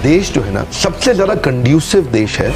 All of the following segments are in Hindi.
देश जो है ना सबसे ज्यादा कंड्यूसिव देश है।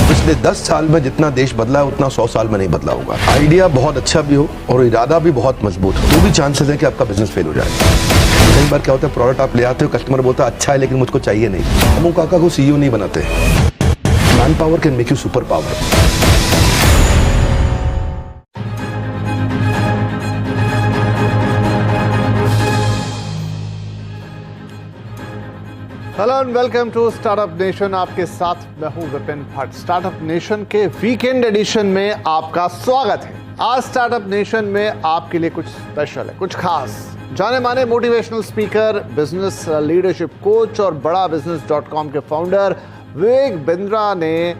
पिछले 10 साल में जितना देश बदला है उतना 100 साल में नहीं बदला होगा। आइडिया बहुत अच्छा भी हो और इरादा भी बहुत मजबूत हो तो भी चांसेस है कि आपका बिजनेस फेल हो जाए। कई बार क्या होता है, प्रोडक्ट आप ले आते हो, कस्टमर बोलता है अच्छा है लेकिन मुझको चाहिए नहीं। हम काका को सीईओ नहीं बनाते। Manpower can make you superpower. Hello and welcome to Startup Nation. आपके साथ मैं हूं विपिन भट्ट। स्टार्टअप नेशन के वीकेंड एडिशन में आपका स्वागत है। आज स्टार्टअप नेशन में आपके लिए कुछ स्पेशल है, कुछ खास। जाने माने motivational speaker, business leadership coach और बड़ा बिजनेस.com के फाउंडर विवेक बिंद्रा ने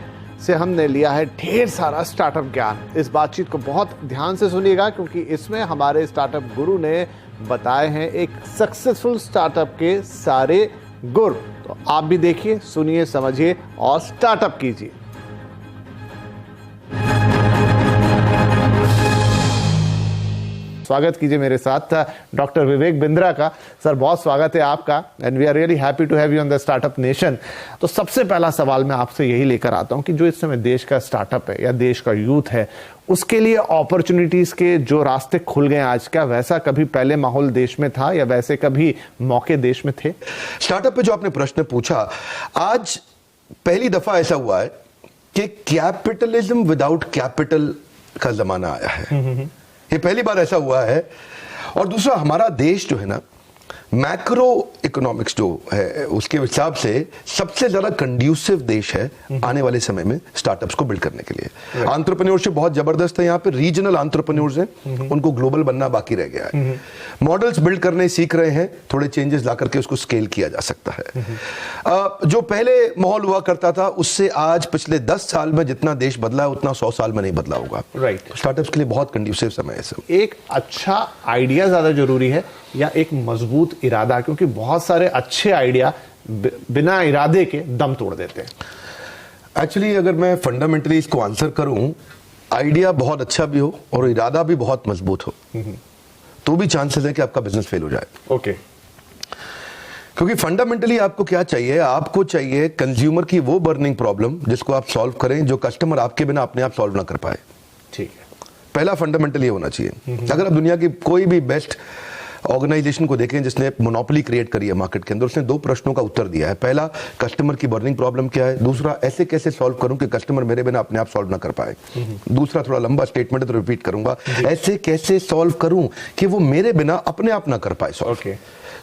से हमने लिया है ढेर सारा स्टार्टअप ज्ञान। इस बातचीत को बहुत ध्यान से सुनिएगा क्योंकि इसमें हमारे स्टार्टअप गुरु ने बताए हैं एक सक्सेसफुल स्टार्टअप के सारे गुर। तो आप भी देखिए, सुनिए, समझिए और स्टार्टअप कीजिए। स्वागत कीजिए मेरे साथ डॉक्टर विवेक बिंद्रा का। सर बहुत स्वागत है आपका and we are really happy to have you on the Startup Nation. तो सबसे पहला सवाल मैं आपसे यही लेकर आता हूं कि जो इस समय देश का स्टार्टअप है या देश का यूथ है, उसके लिए अपॉर्चुनिटीज के जो रास्ते खुल गए आज, क्या वैसा कभी पहले माहौल देश में था या वैसे कभी मौके देश में थे? स्टार्टअप पे जो आपने प्रश्न पूछा, आज पहली दफा ऐसा हुआ है कि कैपिटलिज्म विदाउट कैपिटल का जमाना आया है। ये पहली बार ऐसा हुआ है। और दूसरा, हमारा देश जो है ना, मैक्रो इकोनॉमिक्स जो है उसके हिसाब से सबसे ज्यादा कंड्यूसिव देश है आने वाले समय में स्टार्टअप्स को बिल्ड करने के लिए। एंटरप्रेन्योरशिप बहुत जबरदस्त है यहाँ पे। रीजनल एंटरप्रेन्योर्स हैं, उनको ग्लोबल बनना बाकी रह गया है। मॉडल्स बिल्ड करने सीख रहे हैं, थोड़े चेंजेस ला करके उसको स्केल किया जा सकता है। जो पहले माहौल हुआ करता था उससे आज पिछले 10 साल में जितना देश बदला है उतना 100 साल में नहीं बदला होगा। राइट। स्टार्टअप्स के लिए बहुत कंड्यूसिव समय है सब। एक अच्छा आइडिया ज्यादा जरूरी है या एक मजबूत इरादा? क्योंकि बहुत सारे अच्छे आइडिया बिना इरादे के दम तोड़ देते हैं। एक्चुअली अगर मैं फंडामेंटली इसको आंसर करूं, आइडिया बहुत अच्छा भी हो और इरादा भी बहुत मजबूत हो तो भी चांसेस है कि आपका बिजनेस फेल हो जाए। ओके। क्योंकि फंडामेंटली आपको क्या चाहिए? आपको चाहिए कंज्यूमर की वो बर्निंग प्रॉब्लम जिसको आप सॉल्व करें, जो कस्टमर आपके बिना अपने आप सॉल्व ना कर पाए। ठीक है। पहला फंडामेंटल ये होना चाहिए। अगर आप दुनिया की कोई भी बेस्ट ऑर्गेनाइजेशन को देखें जिसने मोनोपोली क्रिएट करी है मार्केट के अंदर, उसने 2 प्रश्नों का उत्तर दिया है। पहला, कस्टमर की बर्निंग प्रॉब्लम क्या है। दूसरा, ऐसे कैसे सॉल्व करूं कि कस्टमर मेरे बिना अपने आप सॉल्व ना कर पाए। दूसरा थोड़ा लंबा स्टेटमेंट है तो रिपीट करूंगा, ऐसे कैसे सॉल्व करूं कि वो मेरे बिना अपने आप ना कर पाए सॉल्व। ओके।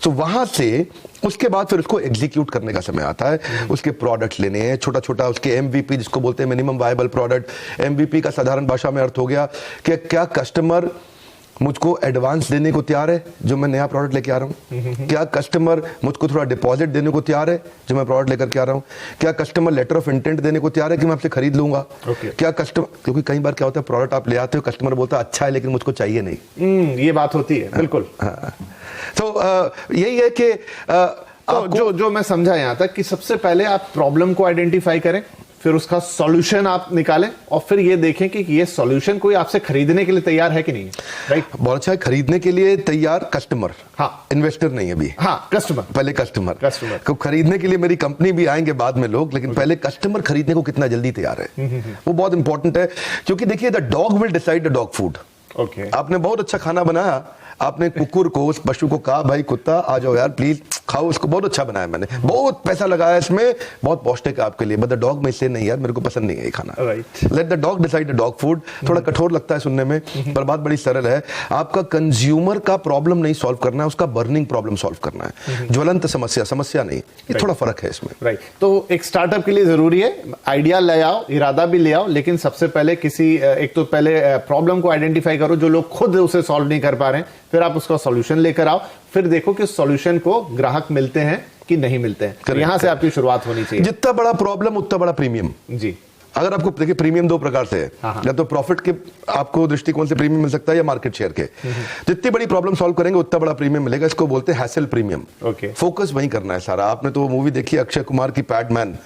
तो वहां से उसके बाद फिर उसको एग्जीक्यूट करने का समय आता है। उसके प्रोडक्ट्स लेने हैं, छोटा छोटा उसके एमवीपी जिसको बोलते हैं, मिनिमम वायबल प्रोडक्ट। एमवीपी का साधारण भाषा में अर्थ हो गया कि क्या कस्टमर मुझको एडवांस देने को तैयार है जो मैं नया प्रोडक्ट लेके आ रहा हूं? क्या कस्टमर मुझको थोड़ा डिपॉजिट देने को तैयार है जो मैं प्रोडक्ट लेकर के आ रहा हूं? क्या कस्टमर लेटर ऑफ इंटेंट देने को तैयार है कि मैं आपसे खरीद लूंगा? क्या कस्टमर, क्योंकि कई बार क्या होता है, प्रोडक्ट आप ले आते हो, कस्टमर बोलता है अच्छा है लेकिन मुझको चाहिए नहीं। ये बात होती है। बिल्कुल। तो यही है कि तो जो मैं समझा यहां तक कि सबसे पहले आप प्रॉब्लम को आइडेंटिफाई करें, फिर उसका सॉल्यूशन आप निकालें और फिर ये देखें कि ये सॉल्यूशन कोई आपसे खरीदने के लिए तैयार है कि नहीं। राइट। बहुत अच्छा है। खरीदने के लिए तैयार कस्टमर, हाँ, इन्वेस्टर नहीं अभी। हाँ, कस्टमर। पहले कस्टमर खरीदने के लिए मेरी कंपनी भी आएंगे बाद में लोग, लेकिन पहले कस्टमर खरीदने को कितना जल्दी तैयार है वो बहुत इंपॉर्टेंट है। क्योंकि देखिए, the dog will decide the dog food. Okay. आपने बहुत अच्छा खाना बनाया, आपने कुकुर को, उस पशु को कहा भाई कुत्ता आ जाओ यार प्लीज खाओ इसको, बहुत अच्छा बनाया मैंने, बहुत पैसा लगाया इसमें, बहुत पौष्टिक है आपके लिए, बट द डॉग में से नहीं यार मेरे को पसंद नहीं है ये खाना। Right. Let the dog decide the dog food. थोड़ा कठोर लगता है सुनने में पर बात बड़ी सरल है। आपका कंज्यूमर का प्रॉब्लम नहीं सॉल्व करना है, उसका बर्निंग प्रॉब्लम सॉल्व करना है। ज्वलंत समस्या नहीं। ये थोड़ा फर्क है इसमें। राइट। तो एक स्टार्टअप के लिए जरूरी है आइडिया ले आओ, इरादा भी ले आओ, लेकिन सबसे पहले एक तो पहले प्रॉब्लम को आइडेंटिफाई करो जो लोग खुद उसे सॉल्व नहीं कर पा रहे हैं, फिर आप उसका सॉल्यूशन लेकर आओ, फिर देखो कि सॉल्यूशन को ग्राहक मिलते हैं कि नहीं मिलते हैं। यहां से आपकी शुरुआत होनी चाहिए। जितना बड़ा प्रॉब्लम उतना बड़ा प्रीमियम। जी। अगर आपको देखिए, प्रीमियम 2 प्रकार से है, या तो प्रॉफिट के आपको दृष्टिकोण से प्रीमियम मिल सकता है या मार्केट शेयर के। जितनी बड़ी प्रॉब्लम सॉल्व करेंगे उतना बड़ा प्रीमियम मिलेगा। इसको बोलते हैं हैसल प्रीमियम। ओके। फोकस वहीं करना है सारा। आपने तो मूवी देखी अक्षय कुमार की पैडमैन,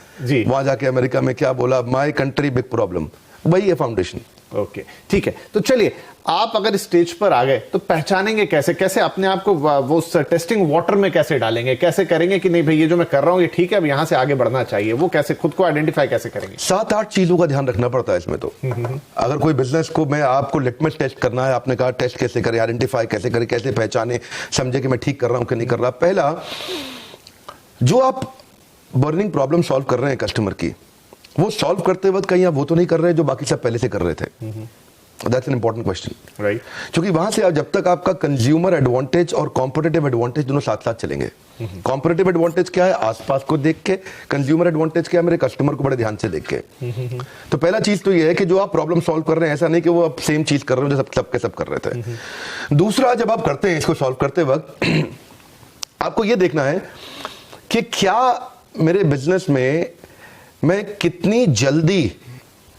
वहां जाके अमेरिका में क्या बोला, माय कंट्री बिग प्रॉब्लम, वही है फाउंडेशन। ओके, ठीक है। तो चलिए, आप अगर स्टेज पर आ गए तो पहचानेंगे कैसे? कैसे अपने आप को वो टेस्टिंग वाटर में कैसे डालेंगे? कैसे करेंगे कि नहीं भाई ये जो मैं कर रहा हूं ये ठीक है, अब यहां से आगे बढ़ना चाहिए? वो कैसे खुद को आइडेंटिफाई कैसे करेंगे? 7-8 चीजों का ध्यान रखना पड़ता है इसमें तो। अगर कोई बिजनेस को मैं आपको लिटमस टेस्ट करना है, आपने कहा टेस्ट कैसे करें, आइडेंटिफाई कैसे करें, कैसे पहचाने, समझे कि मैं ठीक कर रहा हूं कि नहीं कर रहा। पहला, जो आप बर्निंग प्रॉब्लम सॉल्व कर रहे हैं कस्टमर की, वो सॉल्व करते वक्त कहीं आप वो तो नहीं कर रहे जो बाकी सब पहले से कर रहे थे। That's an important question, right? क्योंकि वहां से आप जब तक आपका कंज्यूमर एडवांटेज और कॉम्पिटिटिव एडवांटेज दोनों साथ साथ चलेंगे। कॉम्पिटिटिव एडवांटेज क्या है? आसपास को देख के। कंज्यूमर एडवांटेज क्या है? मेरे कस्टमर को बड़े ध्यान से देख के। तो पहला चीज तो ये है कि जो आप प्रॉब्लम सॉल्व कर रहे हैं, ऐसा नहीं कि वो आप सेम चीज कर रहे हो जो सब कर रहे थे। दूसरा, जब आप करते हैं इसको सॉल्व करते वक्त आपको ये देखना है कि क्या मेरे बिजनेस में मैं कितनी जल्दी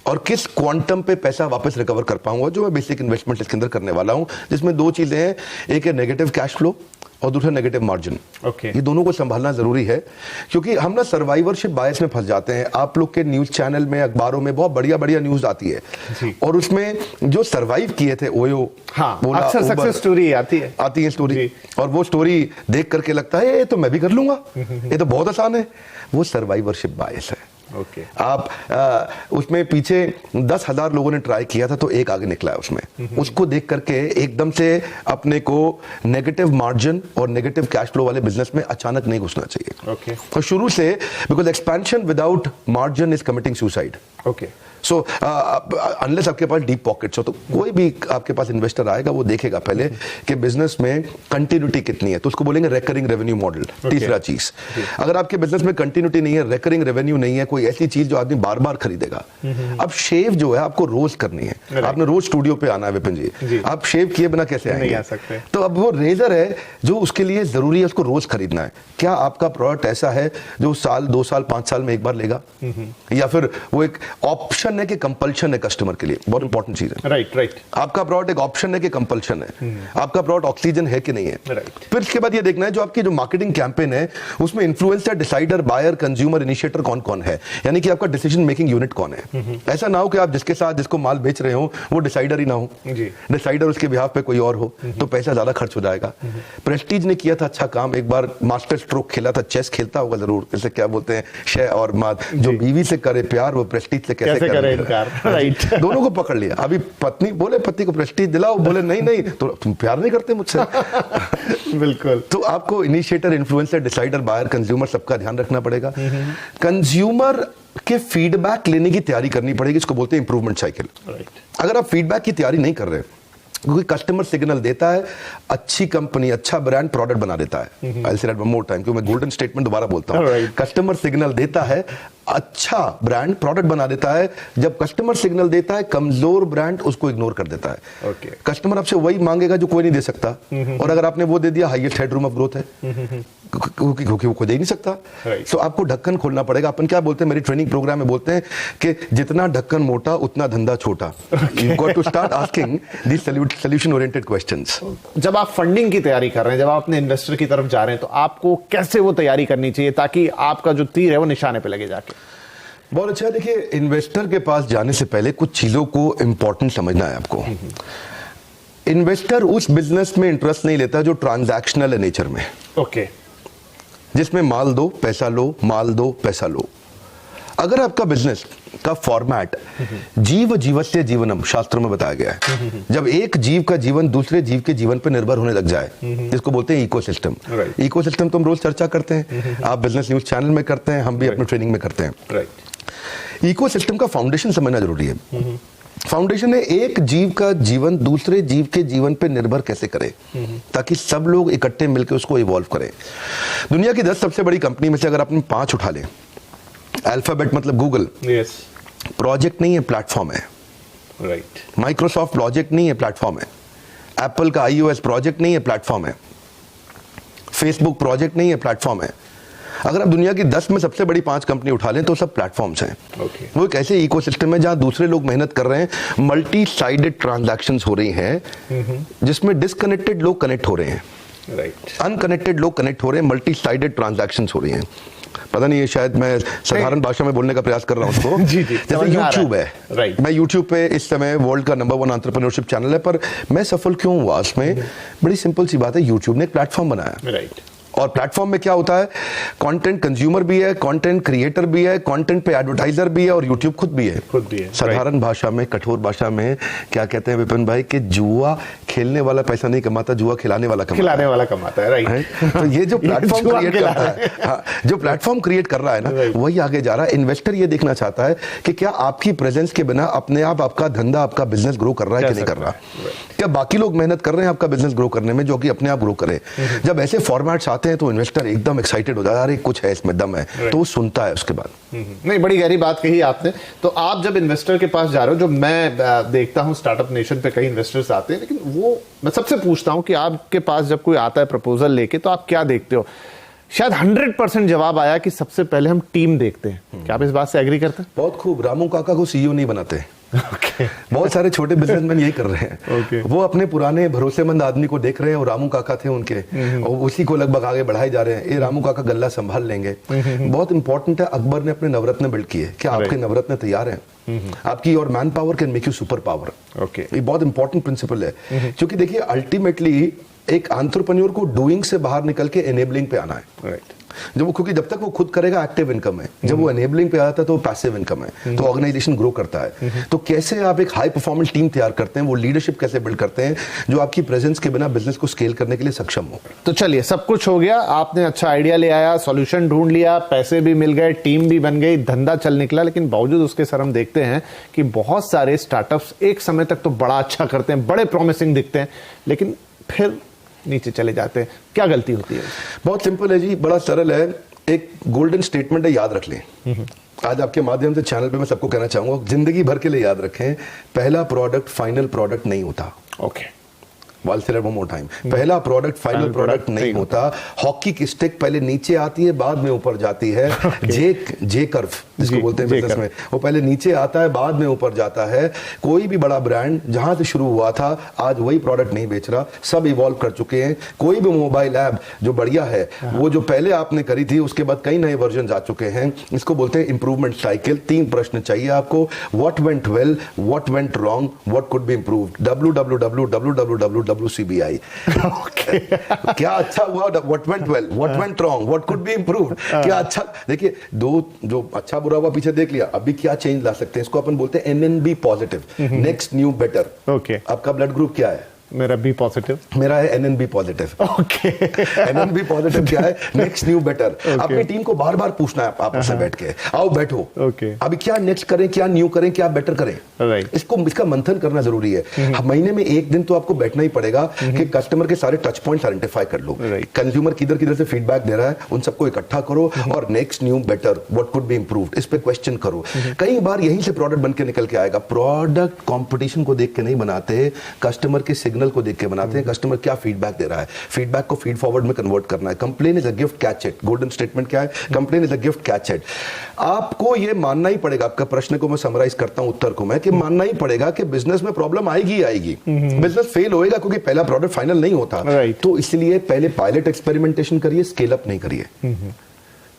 और किस क्वांटम पे पैसा वापस रिकवर कर पाऊंगा, जो मैं बेसिक इन्वेस्टमेंट इसके अंदर करने वाला हूं, जिसमें दो चीजें हैं, एक है नेगेटिव कैश फ्लो और दूसरा नेगेटिव मार्जिन। ओके, ये दोनों को संभालना जरूरी है, क्योंकि हम ना सर्वाइवरशिप बायस में फंस जाते हैं। आप लोग के न्यूज चैनल में, अखबारों में बहुत बढ़िया बढ़िया न्यूज आती है और उसमें जो सर्वाइव किए थे ओयो, हाँ, अक्सर सक्सेस स्टोरी आती है स्टोरी, और वो स्टोरी देख करके लगता है ये तो मैं भी कर लूंगा, ये तो बहुत आसान है। वो सर्वाइवरशिप बायस है। ओके, आप उसमें पीछे 10,000 लोगों ने ट्राई किया था तो एक आगे निकला है उसमें। उसको देख करके एकदम से अपने को नेगेटिव मार्जिन और नेगेटिव कैश फ्लो वाले बिजनेस में अचानक नहीं घुसना चाहिए। ओके, तो शुरू से, because expansion without margin is committing suicide. Okay, so unless आपके पास डीप पॉकेट्स हो, तो कोई भी आपके पास इन्वेस्टर आएगा वो देखेगा पहले कि बिजनेस में कंटिन्यूटी कितनी है, तो उसको बोलेंगे रेकरिंग रेवेन्यू मॉडल। तीसरा चीज, अगर आपके बिजनेस में कंटिन्यूटी नहीं है, रेकरिंग रेवेन्यू नहीं है, कोई ऐसी चीज जो आदमी बार बार खरीदेगा। अब शेव जो है आपको रोज करनी है, आपने रोज स्टूडियो पे आना है विपिन जी, आप शेव किए बिना कैसे आएंगे? नहीं आ सकते। तो अब वो रेजर है जो उसके लिए जरूरी है, उसको रोज खरीदना है। क्या आपका प्रोडक्ट ऐसा है जो साल, 2 साल, 5 साल में एक बार लेगा, या फिर वो एक ऑप्शन है कि कंपल्शन है कस्टमर के लिए? बहुत इंपॉर्टेंट चीज है। राइट। आपका प्रोडक्ट एक ऑप्शन है कि कंपल्शन है? आपका प्रोडक्ट ऑक्सीजन है कि नहीं है? फिर इसके बाद ये देखना है जो आपकी जो मार्केटिंग कैंपेन है उसमें influencer, decider, buyer, consumer, initiator कौन कौन है, यानी कि आपका डिसीजन मेकिंग यूनिट कौन है। ऐसा ना हो कि आप जिसके साथ जिसको माल बेच रहे हो वो डिसाइडर ही ना हो, डिसाइडर उसके बिहाफ पे कोई और हो, तो पैसा ज्यादा खर्च हो जाएगा। प्रेस्टीज ने किया था अच्छा काम, एक बार मास्टर स्ट्रोक खेला था, चेस खेलता होगा जरूर, इसे क्या बोलते हैं, शय और मात, जो बीवी से करे प्यार वो प्रेस्टीज से कैसे करे इनकार। राइट, दोनों को पकड़ लिया। अभी पत्नी बोले पति को प्रेस्टीज दिलाओ, बोले नहीं तो तुम प्यार नहीं करते मुझसे। बिल्कुल। तो आपको initiator, influencer, decider, buyer, consumer सबका ध्यान रखना पड़ेगा। कंज्यूमर के फीडबैक लेने की तैयारी करनी पड़ेगी, इसको बोलते हैं इंप्रूवमेंट साइकिल। अगर आप फीडबैक की तैयारी नहीं कर रहे, क्योंकि कस्टमर सिग्नल देता है, अच्छी कंपनी, अच्छा ब्रांड प्रोडक्ट बना देता है। I'll say that one more time, क्योंकि मैं गोल्डन स्टेटमेंट दोबारा बोलता हूँ। कस्टमर सिग्नल देता है, अच्छा ब्रांड प्रोडक्ट बना देता है। जब कस्टमर सिग्नल देता है, कमजोर ब्रांड उसको इग्नोर कर देता है। कस्टमर आपसे वही मांगेगा जो कोई नहीं दे सकता, और अगर आपने वो दे दिया, हाईएस्ट हेडरूम ऑफ ग्रोथ है, क्योंकि वो खुद दे ही नहीं सकता। तो आपको ढक्कन खोलना पड़ेगा। अपन क्या बोलते हैं, मेरी ट्रेनिंग प्रोग्राम में बोलते हैं कि जितना ढक्कन मोटा उतना धंधा छोटा। You got to start asking these solution oriented questions. जब आप फंडिंग की तैयारी कर रहे हैं, जब आप अपने इन्वेस्टर की तरफ जा रहे हैं, तो आपको कैसे वो तैयारी करनी चाहिए ताकि आपका जो तीर है वो निशाने पे लगे जाके? बहुत अच्छा। देखिए, इन्वेस्टर के पास जाने से पहले कुछ चीजों को इंपॉर्टेंट समझना है आपको। इन्वेस्टर उस बिजनेस में इंटरेस्ट नहीं लेता जो ट्रांजैक्शनल है नेचर में। ओके, जिसमें माल दो पैसा लो, माल दो पैसा लो। अगर आपका बिजनेस का फॉर्मेट जीव जीवस्य जीवनम शास्त्र में बताया गया है, जब एक जीव का जीवन दूसरे जीव के जीवन पर निर्भर होने लग जाए, जिसको बोलते हैं इकोसिस्टम। इकोसिस्टम तो हम रोज चर्चा करते हैं, आप बिजनेस न्यूज चैनल में करते हैं, हम भी अपने ट्रेनिंग में करते हैं। इकोसिस्टम का फाउंडेशन समझना जरूरी है। फाउंडेशन है एक जीव का जीवन दूसरे जीव के जीवन पे निर्भर कैसे करे, ताकि सब लोग इकट्ठे मिलकर उसको इवॉल्व करें। दुनिया की 10 सबसे बड़ी कंपनी में से अगर आपने 5 उठा ले, अल्फाबेट मतलब गूगल, प्रोजेक्ट नहीं है, प्लेटफॉर्म है। माइक्रोसॉफ्ट प्रोजेक्ट नहीं है, प्लेटफॉर्म है। एप्पल का iOS प्रोजेक्ट नहीं है, प्लेटफॉर्म है। फेसबुक प्रोजेक्ट नहीं है, प्लेटफॉर्म है। अगर आप दुनिया की 10 में सबसे बड़ी 5 कंपनी उठा लें तो सब प्लेटफॉर्म्स हैं। वो एक ऐसे इकोसिस्टम है जहां दूसरे लोग मेहनत कर रहे हैं, मल्टी साइडेड ट्रांजैक्शंस हो रही हैं, जिसमें डिस्कनेक्टेड लोग कनेक्ट हो रहे हैं। राइट। अनकनेक्टेड लोग कनेक्ट हो रहे हैं, मल्टी साइडेड ट्रांजैक्शंस हो रही हैं। पता नहीं, ये शायद मैं साधारण भाषा में बोलने का प्रयास कर रहा हूं उसको। जी, जैसे यूट्यूब है, राइट। मैं यूट्यूब पे इस समय वर्ल्ड का नंबर 1 एंटरप्रेन्योरशिप चैनल है, पर मैं सफल क्यों हुआ उसमें? बड़ी सिंपल सी बात है, यूट्यूब ने एक प्लेटफॉर्म बनाया, राइट। और प्लेटफॉर्म में क्या होता है, कंटेंट कंज्यूमर भी है, कंटेंट क्रिएटर भी है, कंटेंट पे एडवर्टाइजर भी है, और यूट्यूब खुद भी है। साधारण भाषा में, कठोर भाषा में क्या कहते हैं विपिन भाई, कि जुआ खेलने वाला पैसा नहीं कमाता, जुआ खिलाने वाला कमाता है, राइट। तो ये जो प्लेटफॉर्म क्रिएट करता है, हाँ, जो प्लेटफॉर्म क्रिएट कर रहा है ना, वही आगे जा रहा है। इन्वेस्टर ये देखना चाहता है कि क्या आपकी प्रेजेंस के बिना अपने आप आपका धंधा, आपका बिजनेस ग्रो कर रहा है कि नहीं कर रहा, क्या बाकी लोग मेहनत कर रहे हैं आपका बिजनेस ग्रो करने में, जो कि अपने आप ग्रो करे। जब ऐसे फॉर्मेट्स आते हैं तो इन्वेस्टर एकदम एक्साइटेड हो जाता है, अरे कुछ है इसमें, दम है, तो वो सुनता है उसके बाद। नहीं, बड़ी गहरी बात कही आपने। तो आप जब इन्वेस्टर के पास जा रहे हो, जो मैं देखता हूं स्टार्टअप नेशन पे कई इन्वेस्टर्स आते हैं, लेकिन वो मैं सबसे पूछता हूं कि आपके पास जब कोई आता है प्रपोजल लेके, तो आप क्या देखते हो? शायद 100% जवाब आया कि सबसे पहले हम टीम देखते हैं। क्या आप इस बात से एग्री करते हैं? बहुत खूब। रामू काका को सीईओ नहीं बनाते। बहुत सारे छोटे बिजनेसमैन यही कर रहे हैं। वो अपने पुराने भरोसेमंद आदमी को देख रहे हैं, और रामू काका थे उनके, और उसी को लगभग आगे बढ़ाए जा रहे हैं। ये रामू काका गल्ला संभाल लेंगे। बहुत इंपॉर्टेंट है, अकबर ने अपने नवरत्न बिल्ड किए, क्या आपके नवरत्न तैयार हैं? आपकी और man power can make you super power. ये बहुत इंपॉर्टेंट प्रिंसिपल है, क्योंकि देखिए अल्टीमेटली एक एंटरप्रेन्योर को डूइंग से बाहर निकल के एनेबलिंग पे आना है। राइट। क्योंकि जब तक वो खुद करेगा एक्टिव इनकम है, जब वो एनेबलिंग पे आता है तो वो पैसिव इनकम है, तो ऑर्गेनाइजेशन ग्रो करता है। तो कैसे आप एक हाई परफॉर्मेंस टीम तैयार करते हैं, वो लीडरशिप कैसे बिल्ड करते हैं जो आपकी प्रेजेंस के बिना बिजनेस को स्केल करने के लिए सक्षम हो। तो चलिए, सब कुछ हो गया, आपने अच्छा आइडिया ले आया, सॉल्यूशन ढूंढ लिया, पैसे भी मिल गए, टीम भी बन गई, धंधा चल निकला, लेकिन बावजूद उसके सर हम देखते हैं कि बहुत सारे स्टार्टअप्स एक समय तक तो बड़ा अच्छा करते हैं, बड़े प्रॉमिसिंग दिखते हैं, लेकिन फिर नीचे चले जाते हैं। क्या गलती होती है? बहुत सिंपल है जी, बड़ा सरल है। एक गोल्डन स्टेटमेंट है, याद रख लें। आज आपके माध्यम से चैनल पे मैं सबको कहना चाहूंगा, जिंदगी भर के लिए याद रखें, पहला प्रोडक्ट फाइनल प्रोडक्ट नहीं होता। Okay. I'll say that one more time. पहला प्रोडक्ट फाइनल प्रोडक्ट नहीं होता। हॉकी की स्टिक पहले नीचे आती है, बाद में ऊपर जाती है। जे कर्व जिसको बोलते हैं बिजनेस में, वो पहले नीचे आता है, बाद में ऊपर जाता है। कोई भी बड़ा ब्रांड जहां से शुरू हुआ था, आज वही प्रोडक्ट नहीं बेच रहा, सब इवॉल्व कर चुके हैं। कोई भी मोबाइल ऐप जो बढ़िया है, वो जो पहले आपने करी थी, उसके बाद कई नए वर्जन आ चुके हैं। इसको बोलते हैं इंप्रूवमेंट साइकिल। 3 प्रश्न चाहिए आपको, what went well, what went wrong, what could be improved. WCBI। क्या अच्छा हुआ, what went well, what went wrong, what could be improved. क्या अच्छा, देखिए दो जो अच्छा बुरा हुआ पीछे देख लिया, अभी क्या चेंज ला सकते हैं, इसको अपन बोलते हैं NNB positive, next new better. Okay. आपका ब्लड ग्रुप क्या है? मेरा बी पॉजिटिव। मेरा है NNB positive. Okay. NNB positive क्या है? Next new better. अपनी टीम को बार बार पूछना है आपस में बैठ के, आओ बैठो, ओके, अभी क्या नेक्स्ट करें, क्या न्यू करें, क्या बेटर करें। राइट। इसका मंथन करना जरूरी है। महीने में एक दिन तो आपको बैठना ही पड़ेगा कि कस्टमर के सारे टच पॉइंट्स आइडेंटिफाई कर लो। कंज्यूमर किधर किधर से फीडबैक दे रहा है, उन सबको इकट्ठा करो, और next new better, what could be improved, इस पे क्वेश्चन करो। कई बार यहीं से प्रोडक्ट बन के निकल के आएगा। प्रोडक्ट कंपटीशन को देख के नहीं बनाते, कस्टमर के सिग्नल को देख के बनाते हैं। कस्टमर क्या फीडबैक दे रहा है, फीडबैक को फीड फॉरवर्ड में कन्वर्ट करना है। Complain is a gift, catch it. Golden statement क्या है? Complain is a gift, catch it. आपको ये मानना ही पड़ेगा, आपका प्रश्न को मैं समराइज करता हूं उत्तर को मैं, कि मानना ही पड़ेगा कि बिजनेस में प्रॉब्लम आएगी आएगी। बिजनेस फेल होएगा क्योंकि पहला प्रोडक्ट फाइनल नहीं होता। तो इसलिए पहले पायलट एक्सपेरिमेंटेशन करिए, स्केल अप नहीं करिए,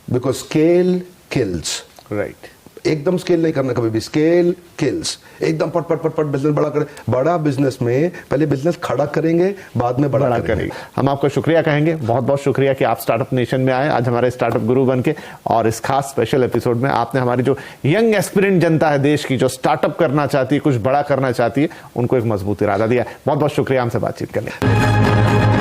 बिकॉज स्केल किल्स। राइट। एकदम स्केल नहीं करना कभी भी, स्केल किल्स। एकदम पट पट पट पट बिजनेस बड़ा करें। बड़ा बिजनेस में पहले बिजनेस खड़ा करेंगे, बाद में बड़ा करेंगे। हम आपका शुक्रिया कहेंगे, बहुत बहुत शुक्रिया कि आप स्टार्टअप नेशन में आए आज हमारे स्टार्टअप गुरु बन के, और इस खास स्पेशल एपिसोड में आपने हमारी जो यंग एस्पिरेंट जनता है देश की, जो स्टार्टअप करना चाहती है, कुछ बड़ा करना चाहती है, उनको एक मजबूत इरादा दिया। बहुत बहुत शुक्रिया हमसे बातचीत करने।